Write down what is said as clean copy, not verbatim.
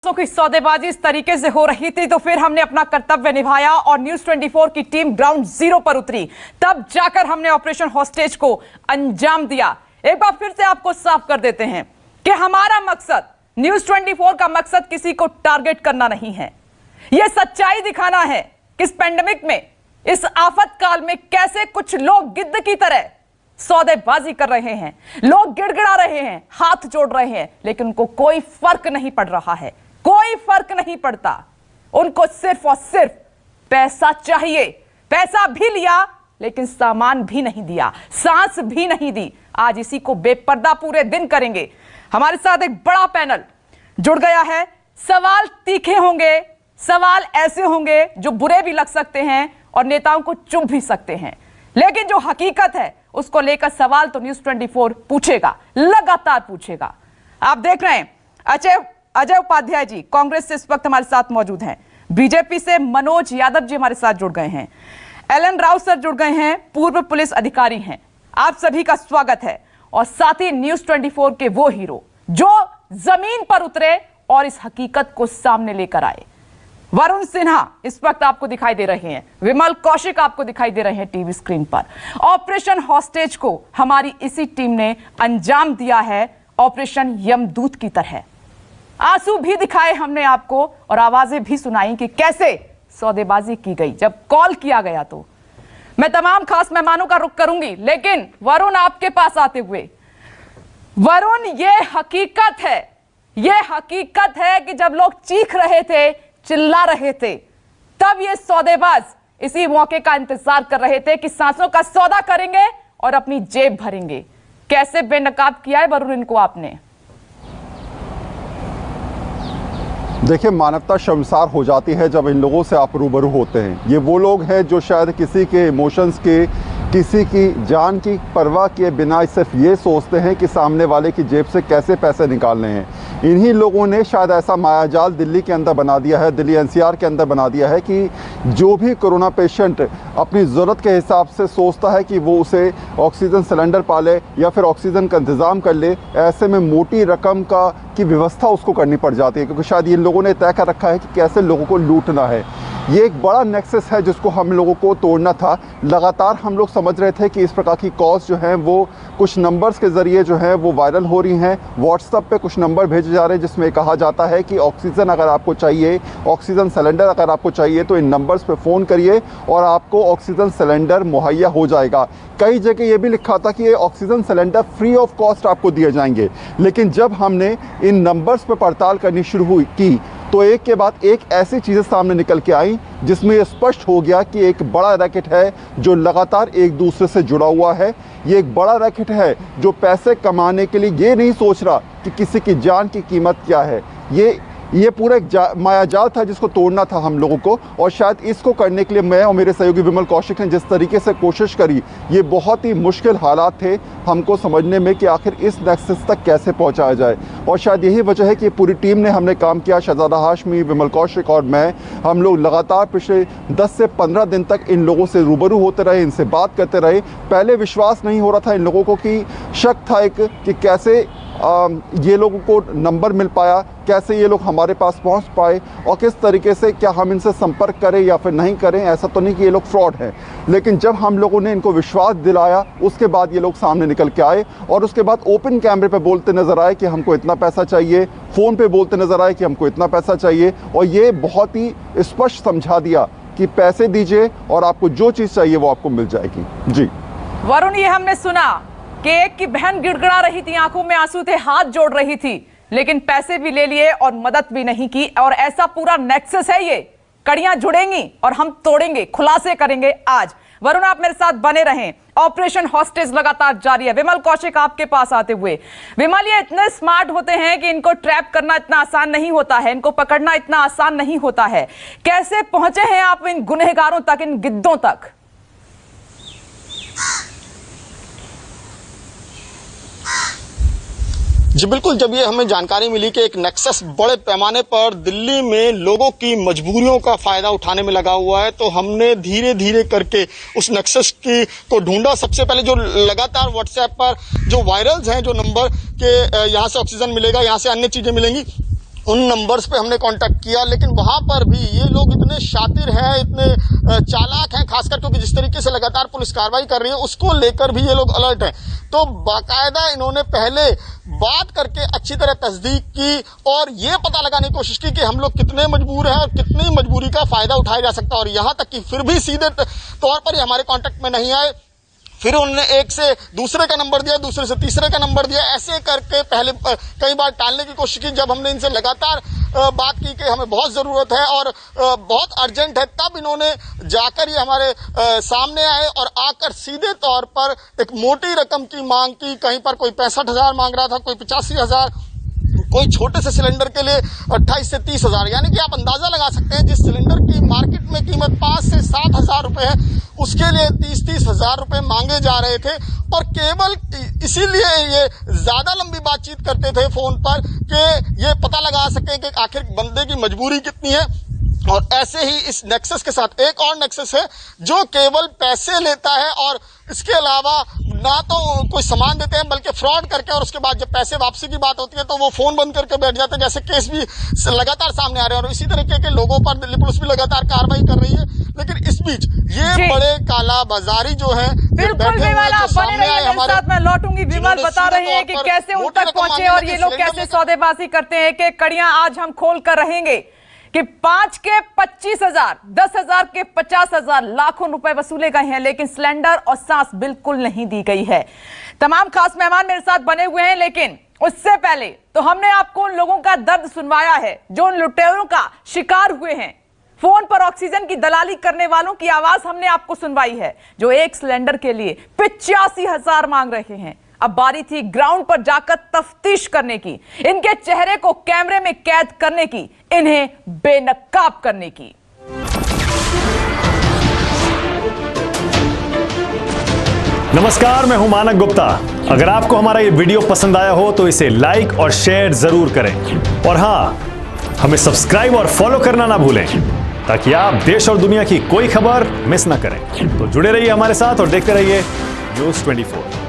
की सौदेबाजी इस तरीके से हो रही थी तो फिर हमने अपना कर्तव्य निभाया और न्यूज 24 की टीम ग्राउंड जीरो पर उतरी। तब जाकर हमने ऑपरेशन हॉस्टेज को अंजाम दिया। एक बार फिर से आपको साफ कर देते हैं कि हमारा मकसद, न्यूज 24 का मकसद किसी को टारगेट करना नहीं है। यह सच्चाई दिखाना है कि इस पेंडेमिक में, इस आफत काल में कैसे कुछ लोग गिद्ध की तरह सौदेबाजी कर रहे हैं, लोग गिड़गिड़ा रहे हैं, हाथ जोड़ रहे हैं, लेकिन उनको कोई फर्क नहीं पड़ रहा है, कोई फर्क नहीं पड़ता। उनको सिर्फ और सिर्फ पैसा चाहिए। पैसा भी लिया लेकिन सामान भी नहीं दिया, सांस भी नहीं दी। आज इसी को बेपर्दा पूरे दिन करेंगे। हमारे साथ एक बड़ा पैनल जुड़ गया है। सवाल तीखे होंगे, सवाल ऐसे होंगे जो बुरे भी लग सकते हैं और नेताओं को चुभ भी सकते हैं, लेकिन जो हकीकत है उसको लेकर सवाल तो न्यूज 24 पूछेगा, लगातार पूछेगा। आप देख रहे हैं अजय उपाध्याय जी कांग्रेस से इस वक्त हमारे साथ मौजूद हैं। बीजेपी से मनोज यादव जी हमारे साथ जुड़ गए हैं। एलन राव सर जुड़ गए हैं, पूर्व पुलिस अधिकारी हैं। आप सभी का स्वागत है। और साथ ही न्यूज 24 के वो हीरो जो जमीन पर उतरे और इस हकीकत को सामने लेकर आए। वरुण सिन्हा इस वक्त आपको दिखाई दे रहे हैं, विमल कौशिक आपको दिखाई दे रहे हैं टीवी स्क्रीन पर। ऑपरेशन हॉस्टेज को हमारी इसी टीम ने अंजाम दिया है, ऑपरेशन यमदूत की तरह। आंसू भी दिखाए हमने आपको और आवाजें भी सुनाई कि कैसे सौदेबाजी की गई। जब कॉल किया गया तो मैं तमाम खास मेहमानों का रुख करूंगी, लेकिन वरुण आपके पास आते हुए, वरुण ये हकीकत है कि जब लोग चीख रहे थे, चिल्ला रहे थे, तब ये सौदेबाज इसी मौके का इंतजार कर रहे थे कि सांसों का सौदा करेंगे और अपनी जेब भरेंगे। कैसे बेनकाब किया है वरुण इनको आपने? देखिए, मानवता शर्मसार हो जाती है जब इन लोगों से आप रूबरू होते हैं। ये वो लोग हैं जो शायद किसी के इमोशंस के, किसी की जान की परवाह किए बिना सिर्फ ये सोचते हैं कि सामने वाले की जेब से कैसे पैसे निकालने हैं। इन्हीं लोगों ने शायद ऐसा मायाजाल दिल्ली के अंदर बना दिया है, दिल्ली एनसीआर के अंदर बना दिया है कि जो भी कोरोना पेशेंट अपनी ज़रूरत के हिसाब से सोचता है कि वो उसे ऑक्सीजन सिलेंडर पाले या फिर ऑक्सीजन का इंतज़ाम कर ले, ऐसे में मोटी रकम की व्यवस्था उसको करनी पड़ जाती है, क्योंकि शायद इन लोगों ने तय कर रखा है कि कैसे लोगों को लूटना है। ये एक बड़ा नेक्सस है जिसको हम लोगों को तोड़ना था। लगातार हम लोग समझ रहे थे कि इस प्रकार की कॉल्स जो हैं वो कुछ नंबर्स के ज़रिए जो है वो वायरल हो रही हैं। व्हाट्सएप पे कुछ नंबर भेजे जा रहे हैं जिसमें कहा जाता है कि ऑक्सीजन अगर आपको चाहिए, ऑक्सीजन सिलेंडर अगर आपको चाहिए तो इन नंबर्स पे फ़ोन करिए और आपको ऑक्सीजन सिलेंडर मुहैया हो जाएगा। कई जगह ये भी लिखा था कि ये oxygen cylinder free of cost आपको दिए जाएंगे। लेकिन जब हमने इन नंबर्स पर पड़ताल करनी शुरू की तो एक के बाद एक ऐसी चीज़ें सामने निकल के आई जिसमें ये स्पष्ट हो गया कि एक बड़ा रैकेट है जो लगातार एक दूसरे से जुड़ा हुआ है। ये एक बड़ा रैकेट है जो पैसे कमाने के लिए ये नहीं सोच रहा कि किसी की जान की कीमत क्या है। ये पूरा एक मायाजाल था जिसको तोड़ना था हम लोगों को। और शायद इसको करने के लिए मैं और मेरे सहयोगी विमल कौशिक ने जिस तरीके से कोशिश करी, ये बहुत ही मुश्किल हालात थे हमको समझने में कि आखिर इस नेक्सस तक कैसे पहुंचाया जाए। और शायद यही वजह है कि पूरी टीम ने हमने काम किया। शहजादा हाशमी, विमल कौशिक और मैं, हम लोग लगातार पिछले 10 से 15 दिन तक इन लोगों से रूबरू होते रहे, इनसे बात करते रहे। पहले विश्वास नहीं हो रहा था इन लोगों को, कि शक था एक कि कैसे ये लोगों को नंबर मिल पाया, कैसे ये लोग हमारे पास पहुंच पाए और किस तरीके से, क्या हम इनसे संपर्क करें या फिर नहीं करें। ऐसा तो नहीं कि ये लोग फ्रॉड हैं, लेकिन जब हम लोगों ने इनको विश्वास दिलाया उसके बाद ये लोग सामने निकल के आए और उसके बाद ओपन कैमरे पे बोलते नजर आए कि हमको इतना पैसा चाहिए, फ़ोन पे बोलते नजर आए कि हमको इतना पैसा चाहिए। और ये बहुत ही स्पष्ट समझा दिया कि पैसे दीजिए और आपको जो चीज़ चाहिए वो आपको मिल जाएगी। जी वरुण, ये हमने सुना कि एक की बहन गिड़गिड़ा रही थी, आंखों में आंसू थे, हाथ जोड़ रही थी, लेकिन पैसे भी ले लिए और मदद भी नहीं की। और ऐसा पूरा नेक्सस है, ये कड़ियां जुड़ेंगी और हम तोड़ेंगे, खुलासे करेंगे आज। वरुण, आप मेरे साथ बने रहें। ऑपरेशन हॉस्टेज लगातार जारी है। विमल कौशिक आपके पास आते हुए, विमल, ये इतने स्मार्ट होते हैं कि इनको ट्रैप करना इतना आसान नहीं होता है, इनको पकड़ना इतना आसान नहीं होता है। कैसे पहुंचे हैं आप इन गुनहगारों तक, इन गिद्धों तक? जी बिल्कुल, जब ये हमें जानकारी मिली कि एक नेक्सस बड़े पैमाने पर दिल्ली में लोगों की मजबूरियों का फायदा उठाने में लगा हुआ है, तो हमने धीरे धीरे करके उस नेक्सस को ढूंढा। सबसे पहले जो लगातार व्हाट्सएप पर जो वायरल्स हैं, जो नंबर के यहाँ से ऑक्सीजन मिलेगा, यहाँ से अन्य चीजें मिलेंगी, उन नंबर्स पे हमने कांटेक्ट किया, लेकिन वहां पर भी ये लोग इतने शातिर हैं, इतने चालाक हैं, खासकर क्योंकि जिस तरीके से लगातार पुलिस कार्रवाई कर रही है उसको लेकर भी ये लोग अलर्ट हैं। तो बाकायदा इन्होंने पहले बात करके अच्छी तरह तस्दीक की और ये पता लगाने की कोशिश की कि हम लोग कितने मजबूर हैं और कितनी मजबूरी का फायदा उठाया जा सकता है, और यहाँ तक कि फिर भी सीधे तौर पर ये हमारे कॉन्टेक्ट में नहीं आए। फिर उन्होंने एक से दूसरे का नंबर दिया, दूसरे से तीसरे का नंबर दिया, ऐसे करके पहले कई बार टालने की कोशिश की। जब हमने इनसे लगातार बात की कि हमें बहुत ज़रूरत है और बहुत अर्जेंट है, तब इन्होंने जाकर ये हमारे सामने आए और आकर सीधे तौर पर एक मोटी रकम की मांग की। कहीं पर कोई 65,000 मांग रहा था, कोई 85,000, कोई छोटे से सिलेंडर के लिए 28 से 30,000। यानी कि आप अंदाजा लगा सकते हैं जिस सिलेंडर की मार्केट में कीमत 5 से 7,000 रुपए है, उसके लिए 30,000 रुपए मांगे जा रहे थे। और केवल इसीलिए ये ज्यादा लंबी बातचीत करते थे फोन पर कि ये पता लगा सके कि आखिर बंदे की मजबूरी कितनी है। और ऐसे ही इस नेक्सस के साथ एक और नेक्सस है जो केवल पैसे लेता है और इसके अलावा ना तो कोई सामान देते हैं बल्कि फ्रॉड करके, और उसके बाद जब पैसे वापसी की बात होती है तो वो फोन बंद करके बैठ जाते हैं। जैसे केस भी लगातार सामने आ रहे हैं और इसी तरीके के लोगों पर दिल्ली पुलिस भी लगातार कार्रवाई कर रही है। लेकिन इस बीच ये बड़े काला बाजारी जो है, बिल्कुल विमल, आप बने रहिए मेरे साथ, मैं लौटूंगी। विमल बता रहे हैं कि कैसे उन तक पहुंचे और ये लोग कैसे सौदेबाजी करते हैं कि कड़ियां आज हम खोल कर रहेंगे कि 5 के 25,000, 10,000 के 50,000, लाखों रुपए वसूले गए हैं, लेकिन सिलेंडर और सांस बिल्कुल नहीं दी गई है। तमाम खास मेहमान मेरे साथ बने हुए हैं, लेकिन उससे पहले तो हमने आपको उन लोगों का दर्द सुनवाया है जो उन लुटेरों का शिकार हुए हैं। फोन पर ऑक्सीजन की दलाली करने वालों की आवाज हमने आपको सुनवाई है जो एक सिलेंडर के लिए 85,000 मांग रहे हैं। अब बारी थी ग्राउंड पर जाकर तफ्तीश करने की, इनके चेहरे को कैमरे में कैद करने की, इन्हें बेनकाब करने की। नमस्कार, मैं हूं मानक गुप्ता। अगर आपको हमारा ये वीडियो पसंद आया हो तो इसे लाइक और शेयर जरूर करें, और हां, हमें सब्सक्राइब और फॉलो करना ना भूलें ताकि आप देश और दुनिया की कोई खबर मिस ना करें। तो जुड़े रहिए हमारे साथ और देखते रहिए न्यूज़ 24।